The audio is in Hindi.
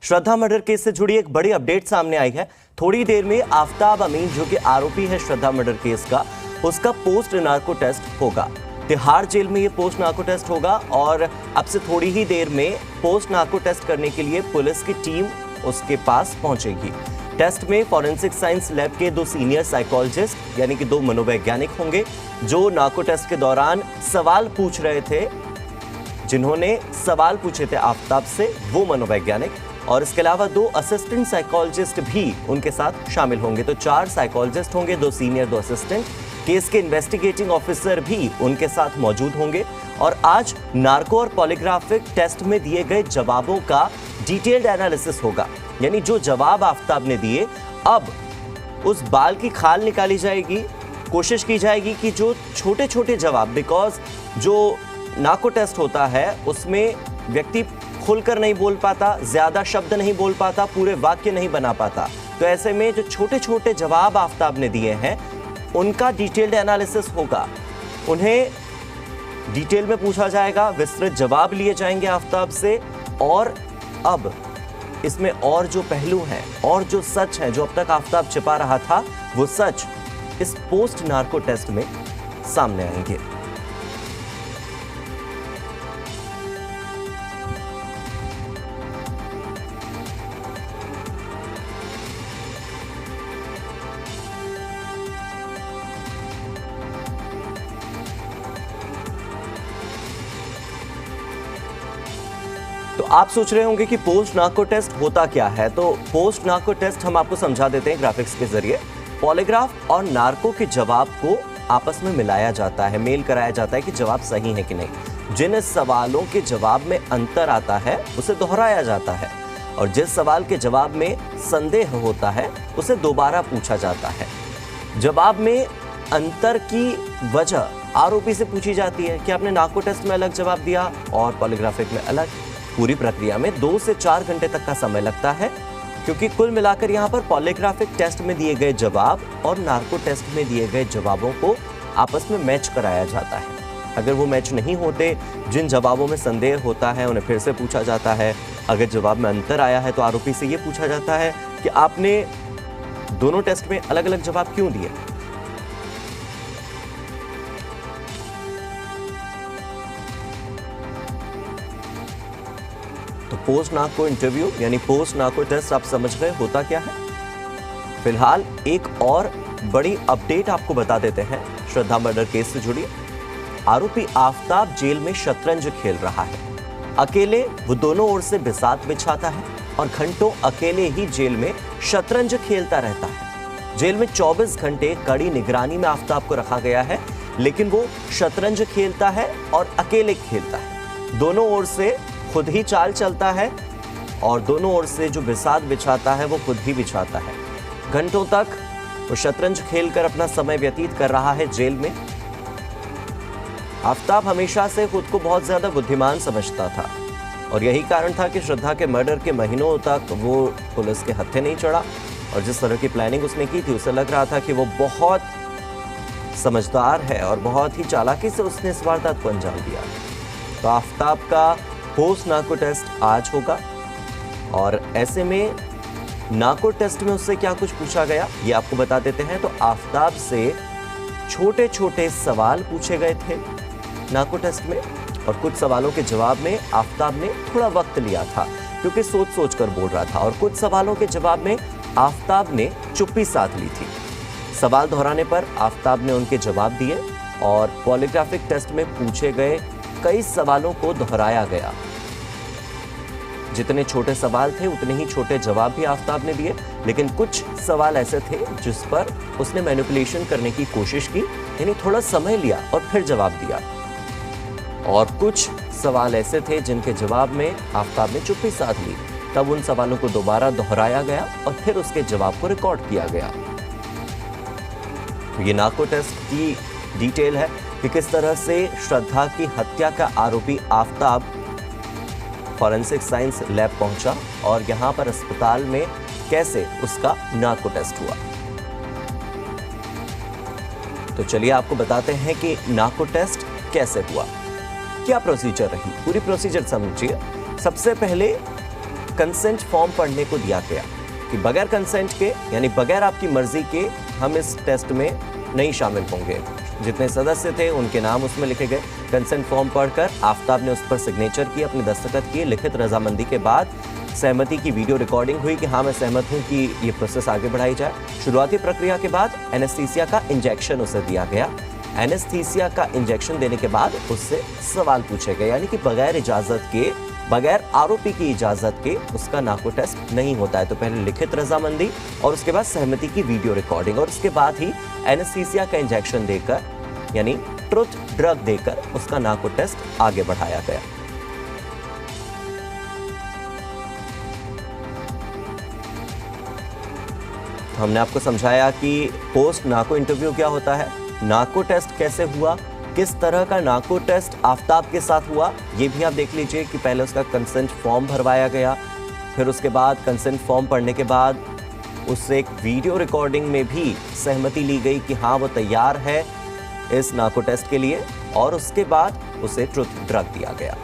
श्रद्धा मर्डर केस से जुड़ी एक बड़ी अपडेट सामने आई है। थोड़ी देर में आफताब अमीन, जो कि आरोपी है श्रद्धा मर्डर केस का, उसका पोस्ट नार्को टेस्ट होगा। तिहाड़ जेल में ये पोस्ट नार्को टेस्ट होगा और अब से थोड़ी ही देर में पोस्ट नार्को टेस्ट करने के लिए पुलिस की टीम उसके पास पहुंचेगी। टेस्ट में फॉरेंसिक साइंस लैब के 2 सीनियर साइकोलॉजिस्ट यानी कि 2 मनोवैज्ञानिक होंगे, जो नार्को टेस्ट के दौरान सवाल पूछ रहे थे। जिन्होंने सवाल पूछे थे आफताब से, वो मनोवैज्ञानिक, और इसके अलावा 2 असिस्टेंट साइकोलॉजिस्ट भी उनके साथ शामिल होंगे। तो 4 साइकोलॉजिस्ट होंगे, 2 सीनियर 2 असिस्टेंट। केस के इन्वेस्टिगेटिंग ऑफिसर भी उनके साथ मौजूद होंगे और आज नार्को और पॉलीग्राफिक टेस्ट में दिए गए जवाबों का डिटेल्ड एनालिसिस होगा। यानी जो जवाब आफताब ने दिए, अब उस बाल की खाल निकाली जाएगी। कोशिश की जाएगी कि जो छोटे छोटे जवाब, बिकॉज जो नार्को टेस्ट होता है उसमें व्यक्ति खुलकर नहीं बोल पाता, ज्यादा शब्द नहीं बोल पाता, पूरे वाक्य नहीं बना पाता। तो ऐसे में जो छोटे छोटे जवाब आफताब ने दिए हैं उनका डिटेल्ड एनालिसिस होगा। उन्हें डिटेल में पूछा जाएगा, विस्तृत जवाब लिए जाएंगे आफताब से। और अब इसमें और जो पहलू हैं और जो सच है, जो अब तक आफताब छिपा रहा था, वो सच इस पोस्ट नार्को टेस्ट में सामने आएंगे। तो आप सोच रहे होंगे कि पोस्ट नार्को टेस्ट होता क्या है। तो पोस्ट नार्को टेस्ट हम आपको समझा देते हैं ग्राफिक्स के जरिए। पॉलीग्राफ और नार्को के जवाब को आपस में मिलाया जाता है, मेल कराया जाता है कि जवाब सही है कि नहीं। जिन सवालों के जवाब में अंतर आता है उसे दोहराया जाता है और जिस सवाल के जवाब में संदेह होता है उसे दोबारा पूछा जाता है। जवाब में अंतर की वजह आरोपी से पूछी जाती है कि आपने नार्को टेस्ट में अलग जवाब दिया और पॉलीग्राफिक में अलग। पूरी प्रक्रिया में 2 से 4 घंटे तक का समय लगता है, क्योंकि कुल मिलाकर यहाँ पर पॉलीग्राफिक टेस्ट में दिए गए जवाब और नार्को टेस्ट में दिए गए जवाबों को आपस में मैच कराया जाता है। अगर वो मैच नहीं होते, जिन जवाबों में संदेह होता है उन्हें फिर से पूछा जाता है। अगर जवाब में अंतर आया है तो आरोपी से ये पूछा जाता है कि आपने दोनों टेस्ट में अलग अलग जवाब क्यों दिए। तो पोस्ट नार्को इंटरव्यू यानी पोस्ट नार्को टेस्ट आप समझ गए होता क्या है। फिलहाल एक और बड़ी अपडेट आपको बता देते हैं श्रद्धा मर्डर केस से जुड़ी। आरोपी आफताब जेल में शतरंज खेल रहा है। अकेले वो दोनों ओर से बिसात बिछाता है और घंटों अकेले ही जेल में शतरंज खेलता रहता है। जेल में 24 घंटे कड़ी निगरानी में आफताब को रखा गया है, लेकिन वो शतरंज खेलता है और अकेले खेलता है। दोनों ओर से खुद ही चाल चलता है और दोनों ओर से जो बिसात बिछाता है वो खुद ही बिछाता है। घंटों तक वो शतरंज खेलकर अपना समय व्यतीत कर रहा है जेल में। आफताब हमेशा से खुद को बहुत ज्यादा बुद्धिमान समझता था और यही कारण था कि श्रद्धा के मर्डर के महीनों तक वो पुलिस के हत्थे नहीं चढ़ा। और जिस तरह की प्लानिंग उसने की थी, उसे लग रहा था कि वो बहुत समझदार है और बहुत ही चालाकी से उसने इस वारदात को अंजाम दिया। तो आफताब का पोस्ट नार्को टेस्ट आज होगा और ऐसे में नार्को टेस्ट में उससे क्या कुछ पूछा गया ये आपको बता देते हैं। तो आफताब से छोटे छोटे सवाल पूछे गए थे नार्को टेस्ट में और कुछ सवालों के जवाब में आफताब ने थोड़ा वक्त लिया था, क्योंकि सोच सोच कर बोल रहा था। और कुछ सवालों के जवाब में आफताब ने चुप्पी साध ली थी। सवाल दोहराने पर आफताब ने उनके जवाब दिए और पॉलीग्राफिक टेस्ट में पूछे गए कई सवालों को दोहराया गया। जितने छोटे सवाल थे उतने ही छोटे जवाब भी आफताब ने दिए, लेकिन कुछ सवाल ऐसे थे जिस पर उसने मैनिपुलेशन करने की कोशिश की, यानी थोड़ा समय लिया और फिर जवाब दिया। और कुछ सवाल ऐसे थे जिनके जवाब में आफताब ने चुप्पी साध ली। तब उन सवालों को दोबारा दोहराया गया और फिर उसके जवाब को रिकॉर्ड किया गया। ये नार्को टेस्ट की डिटेल है कि किस तरह से श्रद्धा की हत्या का आरोपी आफताब फॉरेंसिक साइंस लैब पहुंचा और यहां पर अस्पताल में कैसे उसका नार्को टेस्ट हुआ। तो चलिए आपको बताते हैं कि नार्को टेस्ट कैसे हुआ, क्या प्रोसीजर रही। पूरी प्रोसीजर समझिए। सबसे पहले कंसेंट फॉर्म पढ़ने को दिया गया कि बगैर कंसेंट के यानी बगैर आपकी मर्जी के हम इस टेस्ट में नहीं शामिल होंगे। जितने सदस्य थे उनके नाम उसमें लिखे गए। कंसेंट फॉर्म पढ़कर आफ्ताब ने उस पर सिग्नेचर किए, अपने दस्तखत किए। लिखित रजामंदी के बाद सहमति की वीडियो रिकॉर्डिंग हुई कि हाँ मैं सहमत हूँ कि ये प्रोसेस आगे बढ़ाई जाए। शुरुआती प्रक्रिया के बाद एनेस्थीसिया का इंजेक्शन उसे दिया गया। एनेस्थीसिया का इंजेक्शन देने के बाद उससे सवाल पूछे गए, यानी कि बगैर इजाजत के, बगैर आरोपी की इजाजत के उसका नार्को टेस्ट नहीं होता है। तो पहले लिखित रजामंदी और उसके बाद सहमति की वीडियो रिकॉर्डिंग और उसके बाद ही एनेस्थीसिया का इंजेक्शन देकर यानी ट्रुथ ड्रग देकर उसका नार्को टेस्ट आगे बढ़ाया गया। हमने आपको समझाया कि पोस्ट नार्को इंटरव्यू क्या होता है, नार्को टेस्ट कैसे हुआ, किस तरह का नार्को टेस्ट आफ्ताब के साथ हुआ, ये भी आप देख लीजिए कि पहले उसका कंसेंट फॉर्म भरवाया गया, फिर उसके बाद कंसेंट फॉर्म पढ़ने के बाद उससे एक वीडियो रिकॉर्डिंग में भी सहमति ली गई कि हाँ वो तैयार है इस नार्को टेस्ट के लिए, और उसके बाद उसे ट्रुथ ड्रग दिया गया।